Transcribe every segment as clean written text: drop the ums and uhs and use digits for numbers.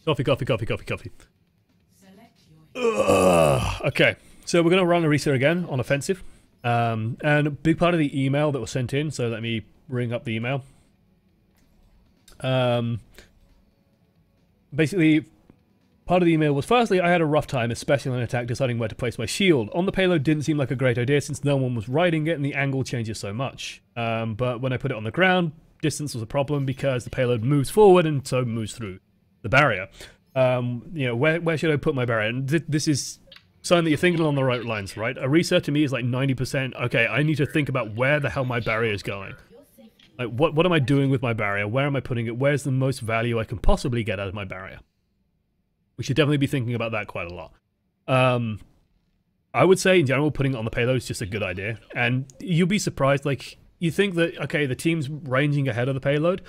Coffee, coffee, coffee, coffee, coffee. Ugh. Okay, so we're going to run Orisa again on offensive. And a big part of the email that was sent in, so let me bring up the email. Basically, part of the email was, firstly, I had a rough time, especially on attack, deciding where to place my shield. On the payload didn't seem like a great idea since no one was riding it and the angle changes so much. But when I put it on the ground, distance was a problem because the payload moves forward and so moves through the barrier. You know, where should I put my barrier? And this is something that you're thinking along the right lines, right? Orisa to me is like 90%, okay, I need to think about where the hell my barrier is going. Like, what am I doing with my barrier? Where am I putting it? Where's the most value I can possibly get out of my barrier? We should definitely be thinking about that quite a lot. I would say, in general, putting it on the payload is just a good idea. And you'll be surprised, like, you think that, okay, the team's ranging ahead of the payload,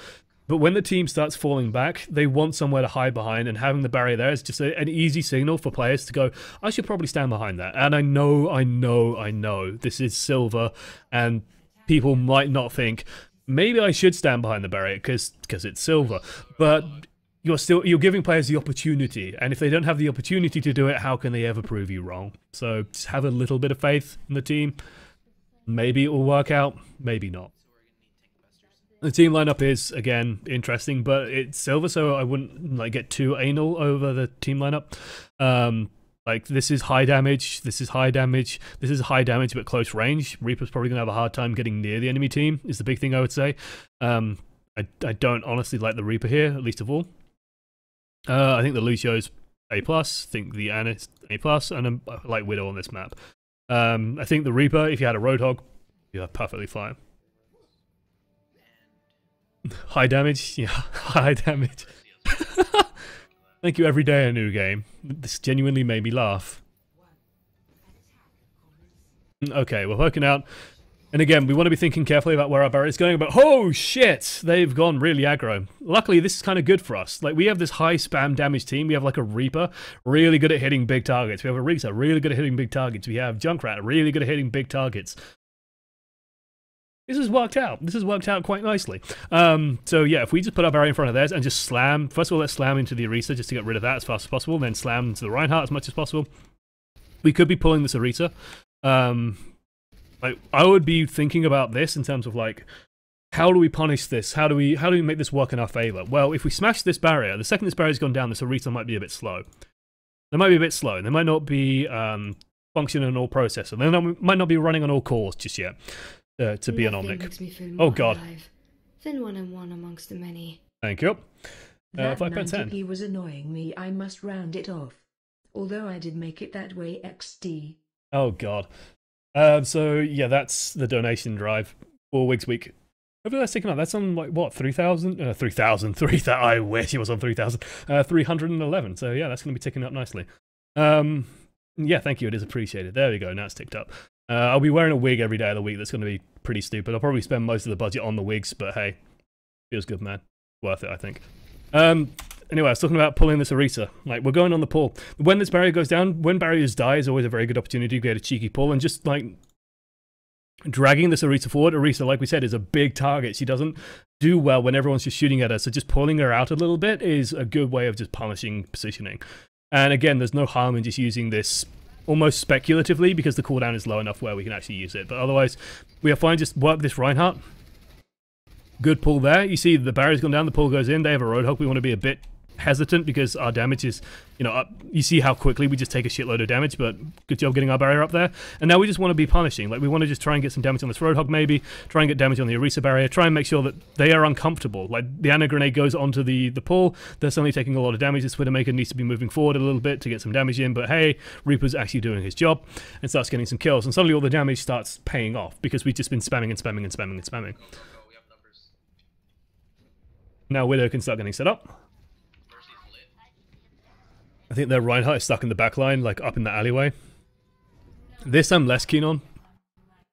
but when the team starts falling back, they want somewhere to hide behind, and having the barrier there is just an easy signal for players to go, I should probably stand behind that. And I know, this is silver, and people might not think, maybe I should stand behind the barrier because it's silver, but you're giving players the opportunity, and if they don't have the opportunity to do it, how can they ever prove you wrong? So just have a little bit of faith in the team. Maybe it will work out, maybe not. The team lineup is, again, interesting, but it's silver, so I wouldn't like get too anal over the team lineup. Like, this is high damage, this is high damage, this is high damage but close range. Reaper's probably going to have a hard time getting near the enemy team, is the big thing I would say. I don't honestly like the Reaper here, at least of all. I think the Lucio's A+, I think the Ana's A+, and I like Widow on this map. I think the Reaper, if you had a Roadhog, you're perfectly fine. High damage? Yeah, high damage. Thank you, every day a new game. This genuinely made me laugh. Okay, we're working out. And again, we want to be thinking carefully about where our barrier is going, but oh shit! They've gone really aggro. Luckily, this is kind of good for us. Like, we have this high spam damage team. We have like a Reaper, really good at hitting big targets. We have a Orisa, really good at hitting big targets. We have Junkrat, really good at hitting big targets. This has worked out. This has worked out quite nicely. So yeah, if we just put our barrier in front of theirs and just slam, first of all, let's slam into the Orisa just to get rid of that as fast as possible, then slam into the Reinhardt as much as possible. We could be pulling this Orisa. Like, I would be thinking about this in terms of like, how do we punish this? How do we make this work in our favor? Well, if we smash this barrier, the second this barrier's gone down, this Orisa might be a bit slow. They might be a bit slow. They might not be functioning on all processors. They might not be running on all cores just yet. To be an Omnic. Oh god. Than one amongst the many. Thank you. That 90p was annoying me. I must round it off. Although I did make it that way XD. Oh god. So yeah, that's the donation drive. 4 weeks week. Hopefully that's ticking up. That's on like what, 3,000? 3,000. I wish it was on 3,000. 311. So yeah, that's going to be ticking up nicely. Yeah, thank you. It is appreciated. There we go. Now it's ticked up. I'll be wearing a wig every day of the week. That's going to be pretty stupid. I'll probably spend most of the budget on the wigs, but hey, feels good, man. Worth it, I think. Anyway, I was talking about pulling this Orisa. Like, we're going on the pull. When this barrier goes down, when barriers die is always a very good opportunity to get a cheeky pull, and just, like, dragging this Orisa forward. Orisa, like we said, is a big target. She doesn't do well when everyone's just shooting at her, so just pulling her out a little bit is a good way of just punishing positioning. And again, there's no harm in just using this almost speculatively, because the cooldown is low enough where we can actually use it. But otherwise, we are fine. Just work this Reinhardt. Good pull there. You see the barrier's gone down, the pull goes in. They have a Roadhog. We want to be a bit hesitant because our damage is, you know, up. You see how quickly we just take a shitload of damage, but good job getting our barrier up there. And now we just want to be punishing. Like, we want to just try and get some damage on this Roadhog maybe, try and get damage on the Orisa barrier, try and make sure that they are uncomfortable. Like, the Ana grenade goes onto the pull, they're suddenly taking a lot of damage. This Widowmaker needs to be moving forward a little bit to get some damage in, but hey, Reaper's actually doing his job and starts getting some kills, and suddenly all the damage starts paying off because we've just been spamming and spamming and spamming and spamming. Now Widow can start getting set up. I think their Reinhardt is stuck in the back line, like up in the alleyway. This I'm less keen on.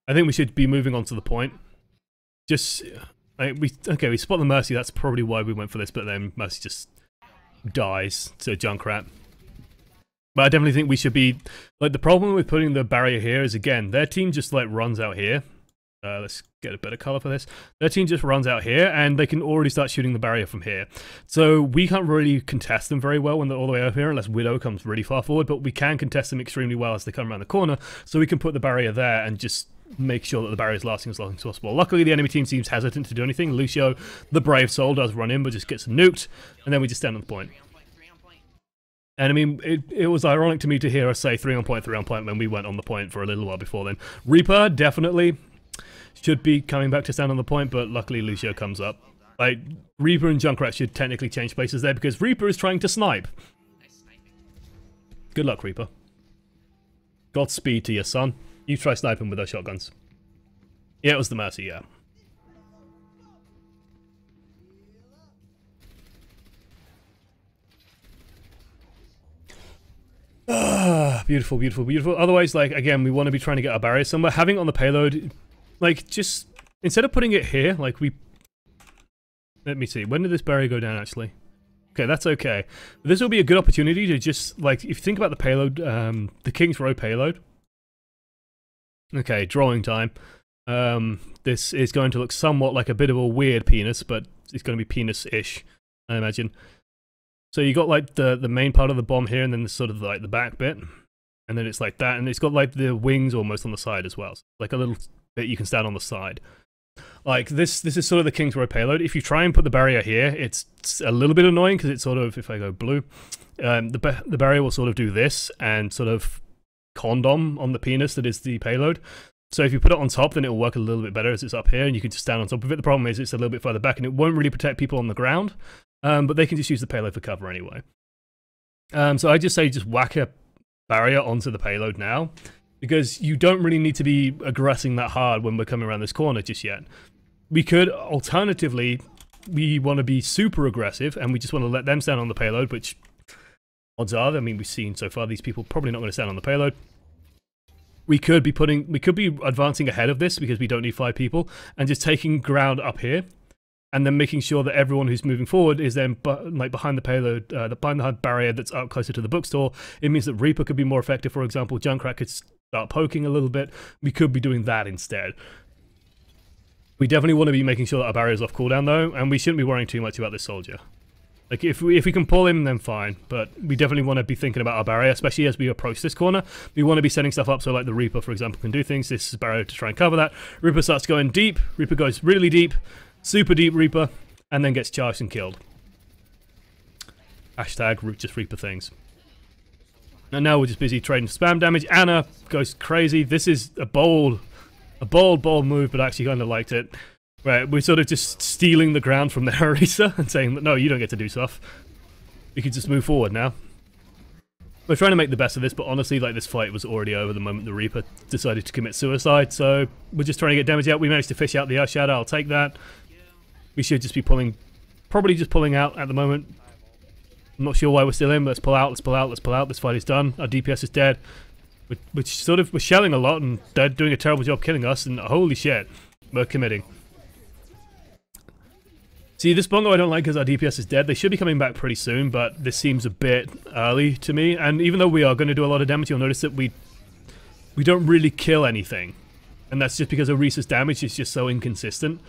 I think we should be moving on to the point. Just, like, we spot the Mercy, that's probably why we went for this, but then Mercy just dies to Junkrat. But I definitely think we should be, like, the problem with putting the barrier here is, again, their team just, like, runs out here. Let's get a better color for this. Their team just runs out here, and they can already start shooting the barrier from here. So we can't really contest them very well when they're all the way over here, unless Widow comes really far forward, but we can contest them extremely well as they come around the corner, so we can put the barrier there and just make sure that the barrier is lasting as long as possible. Luckily, the enemy team seems hesitant to do anything. Lucio, the brave soul, does run in, but just gets nuked, and then we just stand on the point. And I mean, it was ironic to me to hear us say 3 on point when we went on the point for a little while before then. Reaper, definitely should be coming back to stand on the point, but luckily Lucio comes up. Like, Reaper and Junkrat should technically change places there because Reaper is trying to snipe. Good luck, Reaper. Godspeed to your son. You try sniping with those shotguns. Yeah, it was the Mercy, yeah. Beautiful, beautiful, beautiful. Otherwise, like, again, we want to be trying to get our barrier somewhere. Having it on the payload, like, just, instead of putting it here, like, let me see, when did this barrier go down, actually? Okay, that's okay. But this will be a good opportunity to just, like, if you think about the payload, the King's Row payload. Okay, drawing time. This is going to look somewhat like a bit of a weird penis, but it's going to be penis-ish, I imagine. So you got like the main part of the bomb here, and then sort of like the back bit, and then it's like that, and it's got like the wings almost on the side as well, so like a little bit you can stand on the side. Like this is sort of the King's Row payload. If you try and put the barrier here, it's a little bit annoying because it's sort of, if I go blue, the barrier will sort of do this and sort of condom on the penis that is the payload. So if you put it on top, then it will work a little bit better as it's up here, and you can just stand on top of it. The problem is it's a little bit further back, and it won't really protect people on the ground. But they can just use the payload for cover anyway. So I just say just whack a barrier onto the payload now, because you don't really need to be aggressing that hard when we're coming around this corner just yet. We could, alternatively, we want to be super aggressive, and we just want to let them stand on the payload, which odds are, I mean, we've seen so far these people probably not going to stand on the payload. We could be advancing ahead of this because we don't need 5 people, and just taking ground up here. And then making sure that everyone who's moving forward is then like behind the payload, behind the barrier that's up closer to the bookstore. It means that Reaper could be more effective, for example. Junkrat could start poking a little bit. We could be doing that instead. We definitely want to be making sure that our barrier is off cooldown though, and we shouldn't be worrying too much about this soldier. Like if we can pull him, then fine. But we definitely want to be thinking about our barrier, especially as we approach this corner. We want to be setting stuff up so like the Reaper, for example, can do things. This is barrier to try and cover that. Reaper starts going deep. Reaper goes really deep. Super deep Reaper, and then gets charged and killed. Hashtag just Reaper things. And now we're just busy trading spam damage. Anna goes crazy. This is a bold move, but I actually kind of liked it. Right, we're sort of just stealing the ground from their Orisa and saying that no, you don't get to do stuff. We can just move forward now. We're trying to make the best of this, but honestly, like, this fight was already over the moment the Reaper decided to commit suicide, so we're just trying to get damage out. We managed to fish out the Earth Shadow. I'll take that. We should just be pulling, probably just pulling out at the moment. I'm not sure why we're still in, but let's pull out, let's pull out, let's pull out. This fight is done. Our DPS is dead. We're shelling a lot, and they're doing a terrible job killing us, and holy shit, we're committing. See, this bongo I don't like because our DPS is dead. They should be coming back pretty soon, but this seems a bit early to me. And even though we are going to do a lot of damage, you'll notice that we don't really kill anything. And that's just because Orisa's damage is just so inconsistent.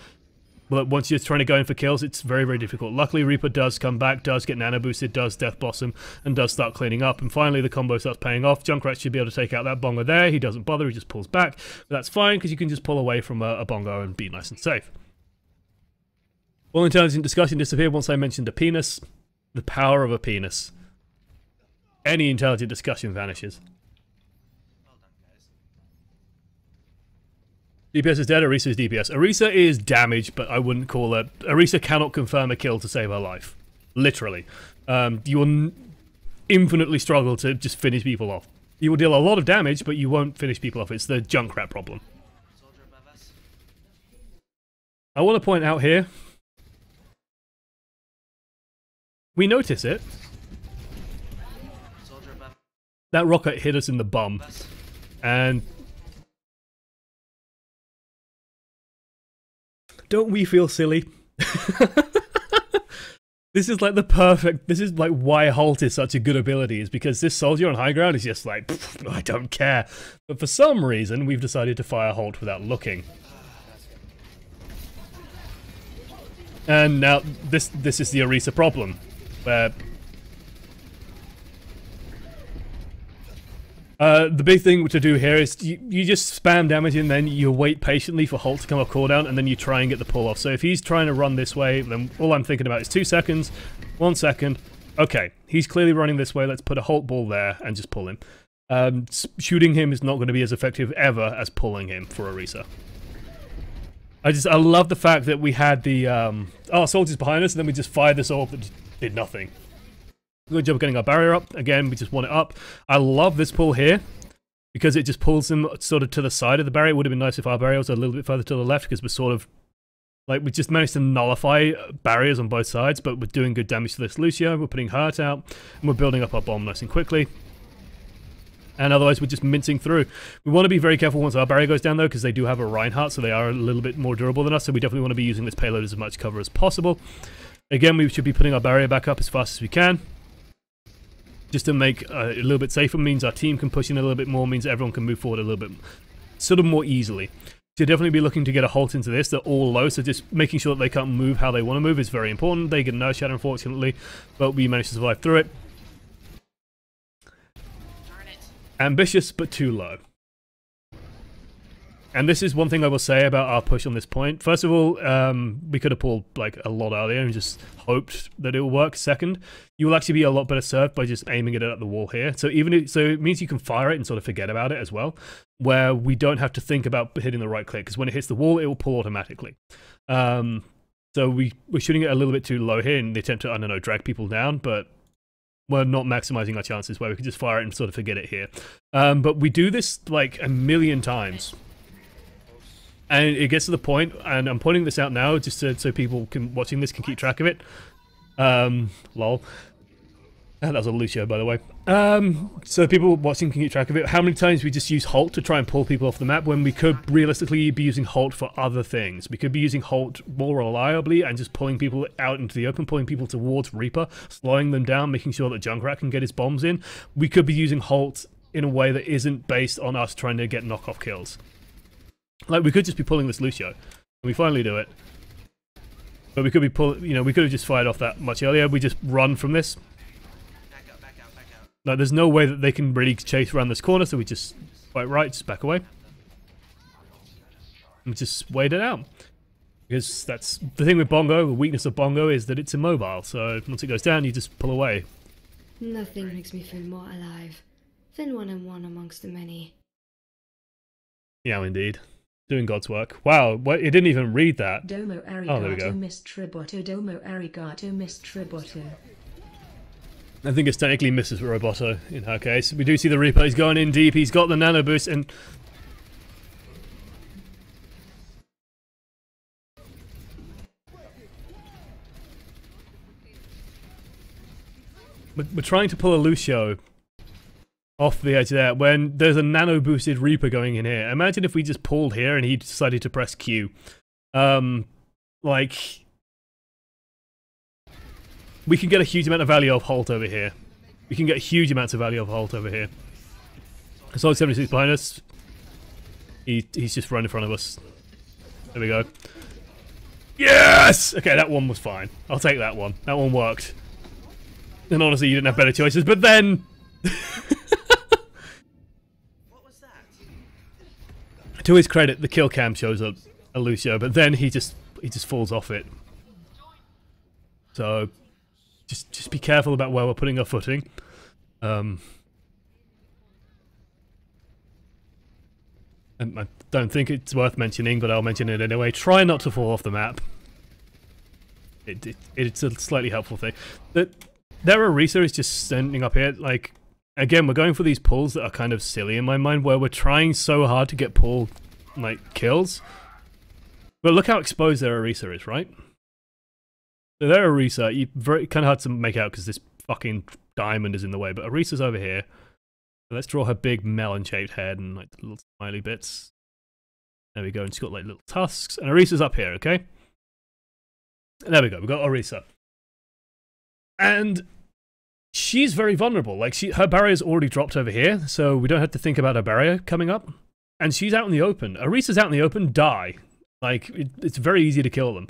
But once you're trying to go in for kills, it's very, very difficult. Luckily, Reaper does come back, does get nano boosted, does death blossom, and does start cleaning up. And finally, the combo starts paying off. Junkrat should be able to take out that bongo there. He doesn't bother, he just pulls back. But that's fine, because you can just pull away from a bongo and be nice and safe. All intelligent discussion disappeared once I mentioned a penis. The power of a penis. Any intelligent discussion vanishes. DPS is dead, Orisa is DPS. Orisa is damaged, but I wouldn't call it... Orisa cannot confirm a kill to save her life. Literally. You will infinitely struggle to just finish people off. You will deal a lot of damage, but you won't finish people off. It's the Junkrat problem. I want to point out here... We notice it. That rocket hit us in the bum. And... Don't we feel silly? This is like the perfect... This is like why Halt is such a good ability, is because this soldier on high ground is just like, I don't care. But for some reason, we've decided to fire Halt without looking. And now this is the Orisa problem, where the big thing to do here is you just spam damage and then you wait patiently for Halt to come off cooldown and then you try and get the pull off. So if he's trying to run this way, then all I'm thinking about is 2 seconds, 1 second. Okay, he's clearly running this way, let's put a Halt ball there and just pull him. Shooting him is not going to be as effective ever as pulling him for Orisa. I love the fact that we had the our soldiers behind us and then we just fired this orb that did nothing. Good job getting our barrier up. Again, we just want it up. I love this pull here because it just pulls them sort of to the side of the barrier. It would have been nice if our barrier was a little bit further to the left because we're sort of like we just managed to nullify barriers on both sides, but we're doing good damage to this Lucio. We're putting Halt out and we're building up our bomb nice and quickly. And otherwise we're just mincing through. We want to be very careful once our barrier goes down though because they do have a Reinhardt, so they are a little bit more durable than us, so we definitely want to be using this payload as much cover as possible. Again, we should be putting our barrier back up as fast as we can. Just to make a little bit safer, means our team can push in a little bit more, means everyone can move forward a little bit sort of more easily. So definitely be looking to get a Halt into this. They're all low, so just making sure that they can't move how they want to move is very important. They get an Earth Shatter, unfortunately, but we managed to survive through it. Ambitious, but too low. And this is one thing I will say about our push on this point. First of all, we could have pulled like a lot earlier and just hoped that it will work. Second, you will actually be a lot better served by just aiming it at the wall here. So so it means you can fire it and sort of forget about it as well, where we don't have to think about hitting the right click, because when it hits the wall, it will pull automatically. So we're shooting it a little bit too low here in the attempt to, I don't know, drag people down, but we're not maximizing our chances where we can just fire it and sort of forget it here. But we do this like a million times. And it gets to the point, and I'm pointing this out now just so people watching this can keep track of it. Lol. That was a Lucio, by the way. So people watching can keep track of it. How many times we just use Halt to try and pull people off the map when we could realistically be using Halt for other things. We could be using Halt more reliably and just pulling people out into the open, pulling people towards Reaper, slowing them down, making sure that Junkrat can get his bombs in. We could be using Halt in a way that isn't based on us trying to get knockoff kills. Like, we could just be pulling this Lucio, and we finally do it. But we could be we could have just fired off that much earlier. We just run from this. Back out, back out, back out. Like, there's no way that they can really chase around this corner, so we just fight right, just back away. And just wait it out. Because that's the thing with Bongo, the weakness of Bongo is that it's immobile, so once it goes down, you just pull away. Nothing makes me feel more alive than when I'm one amongst the many. Yeah, indeed. Doing God's work. Wow, it didn't even read that. Domo arigato, oh, there we go. Mistriboto, domo arigato, Mistriboto. I think it's technically Mrs. Roboto in her case. We do see the Reaper. He's going in deep. He's got the nano boost, and we're trying to pull a Lucio off the edge there when there's a nano boosted Reaper going in here. Imagine if we just pulled here and he decided to press Q. Like, we can get a huge amount of value off Halt over here. We can get huge amounts of value off Halt over here. Solid 76 behind us. He's just right in front of us. There we go. Yes! Okay, that one was fine. I'll take that one. That one worked. And honestly, you didn't have better choices, but then to his credit, the kill cam shows up a Lucio, but then he just falls off it. So just be careful about where we're putting our footing. And I don't think it's worth mentioning, but I'll mention it anyway. Try not to fall off the map. It's a slightly helpful thing. Their Orisa is just standing up here, like, again, we're going for these pulls that are kind of silly in my mind, where we're trying so hard to get pull, like, kills. But look how exposed their Orisa is, right? So their Orisa, very kind of hard to make out because this fucking diamond is in the way, but Orisa's over here. So let's draw her big melon-shaped head and, like, little smiley bits. There we go, and she's got, like, little tusks. And Orisa's up here, okay? There we go, we've got Orisa. And she's very vulnerable. Like, her barrier's already dropped over here, so we don't have to think about her barrier coming up. And she's out in the open. Orisa's out in the open, die. Like, it's very easy to kill them.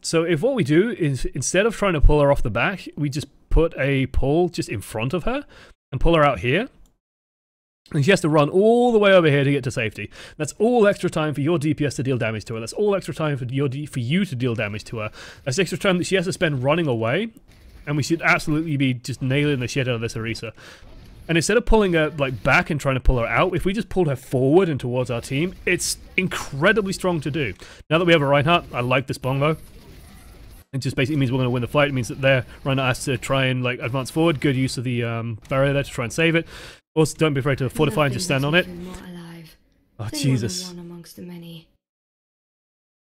So if what we do is, instead of trying to pull her off the back, we just put a pull just in front of her and pull her out here. And she has to run all the way over here to get to safety. That's all extra time for your DPS to deal damage to her. That's all extra time for you to deal damage to her. That's extra time that she has to spend running away. And we should absolutely be just nailing the shit out of this Orisa. And instead of pulling her like back and trying to pull her out, if we just pulled her forward and towards our team, it's incredibly strong to do. Now that we have a Reinhardt, I like this bongo. It just basically means we're going to win the fight. It means that their Reinhardt has to try and like advance forward. Good use of the barrier there to try and save it. Also, don't be afraid to fortify and just stand on it. Oh, Jesus. OneAmongstMany.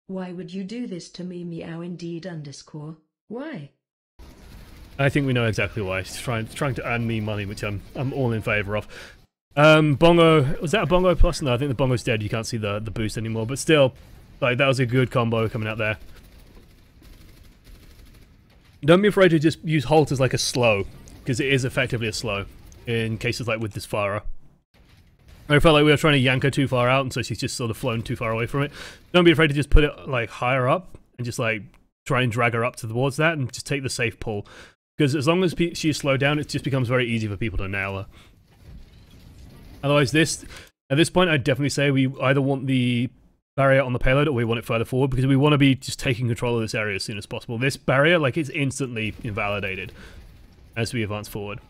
Why would you do this to me, meow indeed underscore? Why? I think we know exactly why. She's trying to earn me money, which I'm all in favour of. Bongo, was that a bongo plus? No, I think the bongo's dead. You can't see the boost anymore, but still, like, that was a good combo coming out there. Don't be afraid to just use Halt as like a slow, because it is effectively a slow in cases like with this Farah. I felt like we were trying to yank her too far out, and so she's just sort of flown too far away from it. Don't be afraid to just put it like higher up and just like try and drag her up towards that and just take the safe pull. Because as long as she's slowed down, it just becomes very easy for people to nail her. Otherwise, at this point, I'd definitely say we either want the barrier on the payload or we want it further forward, because we want to be just taking control of this area as soon as possible. This barrier, like, it's instantly invalidated as we advance forward.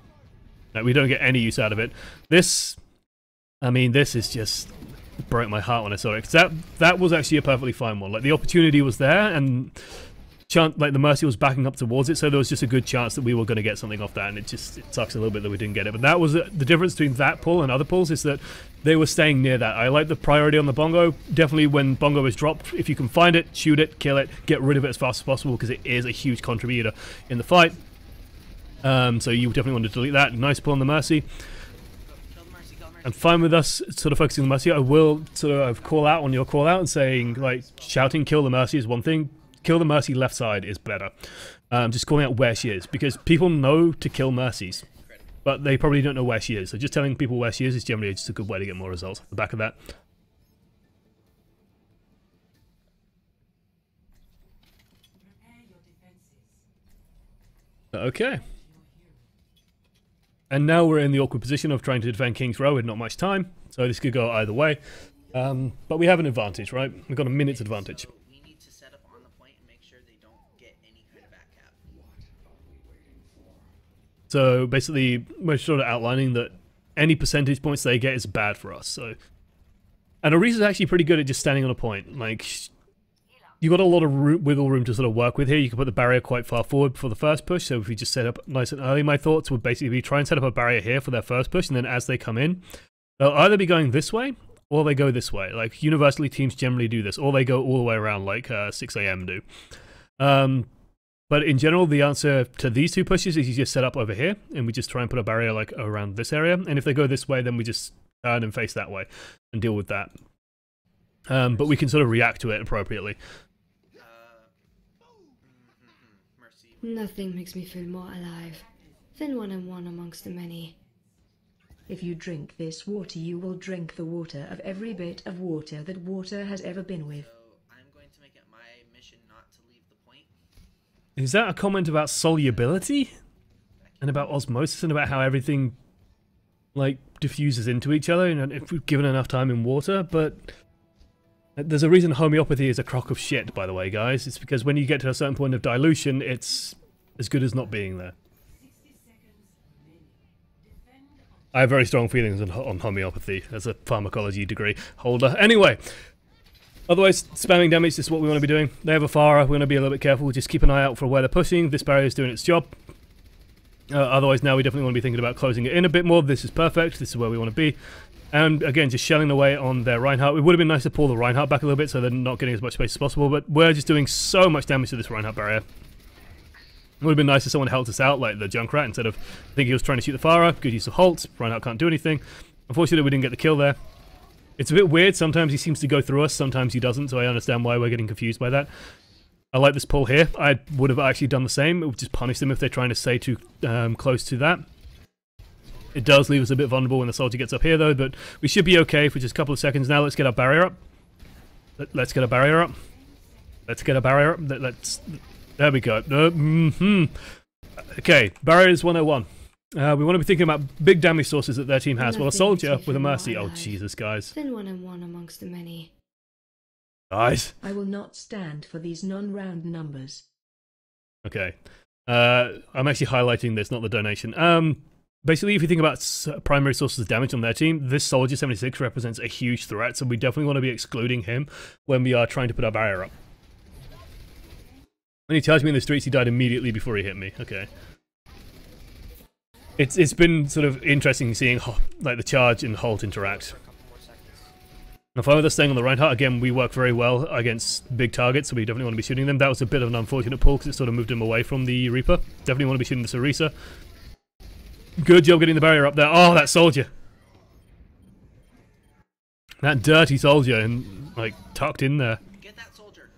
Like, we don't get any use out of it. This, I mean, this is just broke my heart when I saw it, because that was actually a perfectly fine one. Like, the opportunity was there, and like the Mercy was backing up towards it, so there was just a good chance that we were going to get something off that, and it sucks a little bit that we didn't get it. But that was the difference between that pull and other pulls, is that they were staying near that. I like the priority on the bongo. Definitely when bongo is dropped, if you can find it, shoot it, kill it, get rid of it as fast as possible, because it is a huge contributor in the fight. So you definitely want to delete that. Nice pull on the Mercy. And fine with us sort of focusing on the Mercy. I will sort of call out on your call out and saying, like, shouting kill the Mercy is one thing. Kill the Mercy left side is better. Just calling out where she is, because people know to kill Mercies, but they probably don't know where she is. So just telling people where she is generally just a good way to get more results off the back of that. Okay. And now we're in the awkward position of trying to defend King's Row with not much time, so this could go either way. But we have an advantage, right? We've got a minute's advantage. We need to set up on the point and make sure they don't get any kind of back cap. So basically, we're sort of outlining that any percentage points they get is bad for us. So, and Orisa's actually pretty good at just standing on a point. Like, you got a lot of wiggle room to sort of work with here. You can put the barrier quite far forward for the first push. So if we just set up nice and early, my thoughts would basically be try and set up a barrier here for their first push, and then as they come in, they'll either be going this way or they go this way. Like, universally, teams generally do this, or they go all the way around like 6 AM do. But in general, the answer to these two pushes is you just set up over here, and we just try and put a barrier like around this area. And if they go this way, then we just turn and face that way and deal with that. But we can sort of react to it appropriately. Nothing makes me feel more alive than one and one amongst the many. If you drink this water, you will drink the water of every bit of water that water has ever been with. So I'm going to make it my mission not to leave the point. Is that a comment about solubility? And about osmosis, and about how everything, like, diffuses into each other, and if we've given enough time in water? But there's a reason homeopathy is a crock of shit, by the way, guys. It's because when you get to a certain point of dilution, it's as good as not being there. I have very strong feelings on homeopathy as a pharmacology degree holder. Anyway, otherwise, spamming damage is what we want to be doing. They have a Farah. We're going to be a little bit careful. Just keep an eye out for where they're pushing. This barrier is doing its job. Otherwise, now we definitely want to be thinking about closing it in a bit more. This is perfect. This is where we want to be. And again, just shelling away on their Reinhardt. It would have been nice to pull the Reinhardt back a little bit so they're not getting as much space as possible, but we're just doing so much damage to this Reinhardt barrier. It would have been nice if someone helped us out, like the Junkrat, instead of thinking he was trying to shoot the Farah. Good use of Halt. Reinhardt can't do anything. Unfortunately, we didn't get the kill there. It's a bit weird. Sometimes he seems to go through us, sometimes he doesn't, so I understand why we're getting confused by that. I like this pull here. I would have actually done the same. It would just punish them if they're trying to stay too close to that. It does leave us a bit vulnerable when the soldier gets up here, though, but we should be okay for just a couple of seconds now. Let's get our barrier up. Let's get our barrier up. Let's get a barrier up. Let's. There we go. Okay, barriers 101. We want to be thinking about big damage sources that their team has. Well, a soldier with a mercy. Oh, Jesus, guys. Then one and one amongst the many. Guys. I will not stand for these non-round numbers. Okay. I'm actually highlighting this, not the donation. Basically, if you think about primary sources of damage on their team, this Soldier 76 represents a huge threat, so we definitely want to be excluding him when we are trying to put our barrier up. When he charged me in the streets, he died immediately before he hit me. Okay. It's been sort of interesting seeing like the charge and Halt interact. Now, fine with us staying on the Reinhardt, again, we work very well against big targets, so we definitely want to be shooting them. That was a bit of an unfortunate pull because it sort of moved him away from the Reaper. Definitely want to be shooting this Orisa. Good job getting the barrier up there. Oh, that soldier. That dirty soldier and like tucked in there. Get that soldier.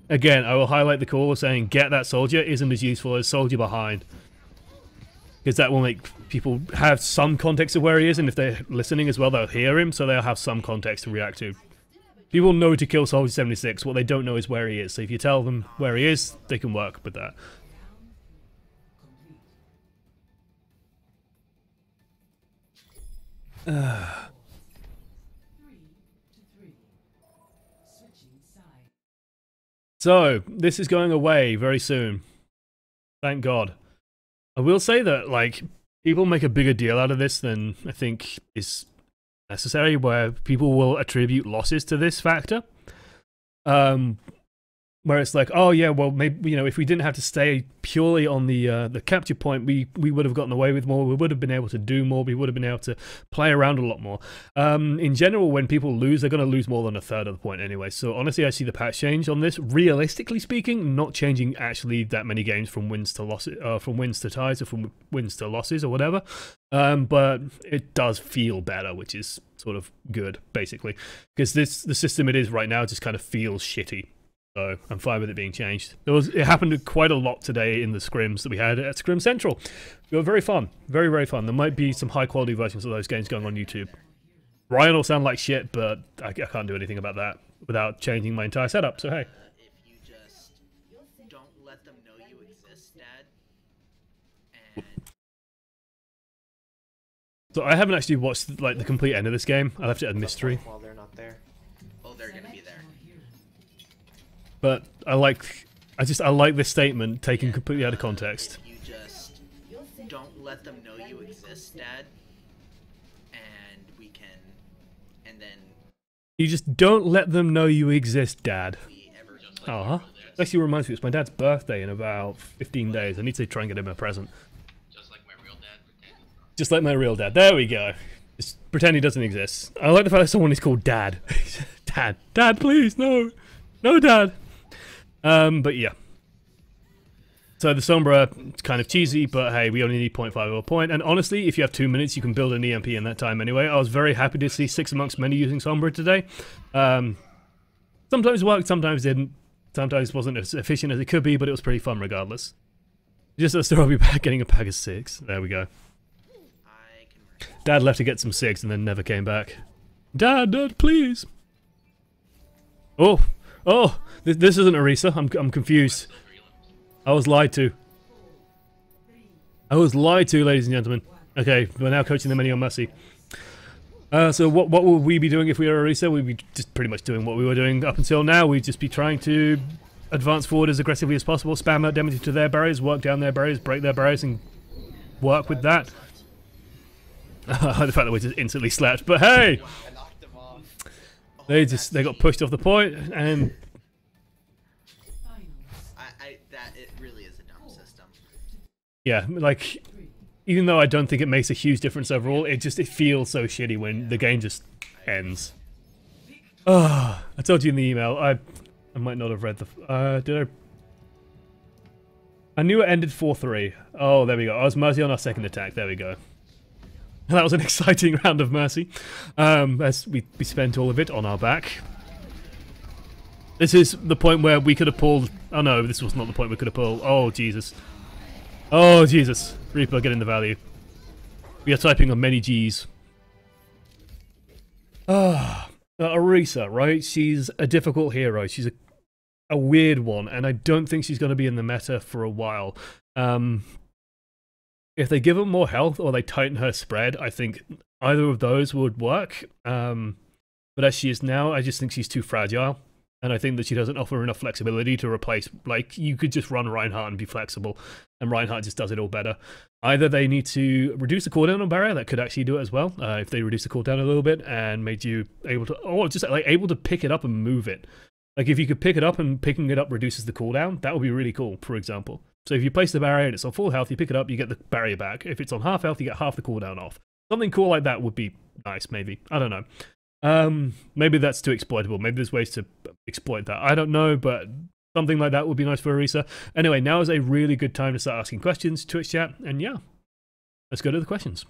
Again, I will highlight the call of saying get that soldier isn't as useful as soldier behind. Because that will make people have some context of where he is, and if they're listening as well, they'll hear him, so they'll have some context to react to. People know to kill Soldier 76, what they don't know is where he is, so if you tell them where he is, they can work with that. So, this is going away very soon. Thank God. I will say that, like, people make a bigger deal out of this than I think is necessary, where people will attribute losses to this factor. Where it's like, oh yeah, well maybe, you know, if we didn't have to stay purely on the capture point, we would have gotten away with more. We would have been able to do more. We would have been able to play around a lot more. In general, when people lose, they're going to lose more than a third of the point anyway. So honestly, I see the patch change on this. Realistically speaking, not changing actually that many games from wins to losses, from wins to ties, or from wins to losses, or whatever. But it does feel better, which is sort of good, basically, because the system it is right now just kind of feels shitty. So I'm fine with it being changed. It happened quite a lot today in the scrims that we had at Scrim Central. They were very fun. Very, very fun. There might be some high quality versions of those games going on YouTube. Ryan will sound like shit, but I can't do anything about that without changing my entire setup, so hey. If you just don't let them know you exist, Dad. And So I haven't actually watched like the complete end of this game. I left it a mystery. While they're not there. oh, they're gonna be there. But I like this statement taken completely out of context. If you just don't let them know you exist, Dad, and we can, and then You just don't let them know you exist, Dad. we ever Aw. Actually reminds me, it's my dad's birthday in about 15 days. I need to try and get him a present. Just like my real dad pretended. Just like my real dad. There we go. Just pretend he doesn't exist. I like the fact that someone is called Dad. Dad. Dad, please, no. No, Dad. But yeah. So the Sombra, it's kind of cheesy, but hey, we only need 0.5 of a point. And honestly, if you have 2 minutes, you can build an EMP in that time anyway. I was very happy to see 6 amongst many using Sombra today. Sometimes it worked, sometimes it didn't. Sometimes it wasn't as efficient as it could be, but it was pretty fun regardless. Just let's throw me back getting a pack of 6. There we go. I can work. Dad left to get some 6 and then never came back. Dad, please. Oh, this isn't Orisa. I'm confused. I was lied to. I was lied to, ladies and gentlemen. Okay, we're now coaching the many on Mercy. So what will we be doing if we were Orisa? We'd be just pretty much doing what we were doing up until now. We'd just be trying to advance forward as aggressively as possible, spam out damage to their barriers, work down their barriers, break their barriers, and work with that. The fact that we just instantly slapped, but hey! I knocked him off. They got pushed off the point, and It really is a dumb system. yeah, like, even though I don't think it makes a huge difference overall, it feels so shitty when the game just ends. I told you in the email, I might not have read the, did I knew it ended 4-3. Oh, there we go. I was Mercy on our second attack, there we go. That was an exciting round of Mercy, as we spent all of it on our back. This is the point where we could have pulled... Oh no, this was not the point we could have pulled. Oh, Jesus. Oh, Jesus. Reaper, get in the value. We are typing on many Gs. Orisa, right? She's a difficult hero. She's a a weird one, and I don't think she's going to be in the meta for a while. If they give her more health or they tighten her spread, I think either of those would work. But as she is now, I just think she's too fragile. And I think that she doesn't offer enough flexibility to replace, like, you could just run Reinhardt and be flexible, and Reinhardt just does it all better. Either they need to reduce the cooldown on barrier, that could actually do it as well, if they reduce the cooldown a little bit and made you able to, or just like able to pick it up and move it. Like if you could pick it up and picking it up reduces the cooldown, that would be really cool, for example. So if you place the barrier and it's on full health, you pick it up, you get the barrier back. If it's on half health, you get half the cooldown off. Something cool like that would be nice, maybe. I don't know. Maybe that's too exploitable. Maybe there's ways to exploit that. I don't know, but something like that would be nice for Orisa. Anyway, now is a really good time to start asking questions, Twitch chat, and yeah, let's go to the questions.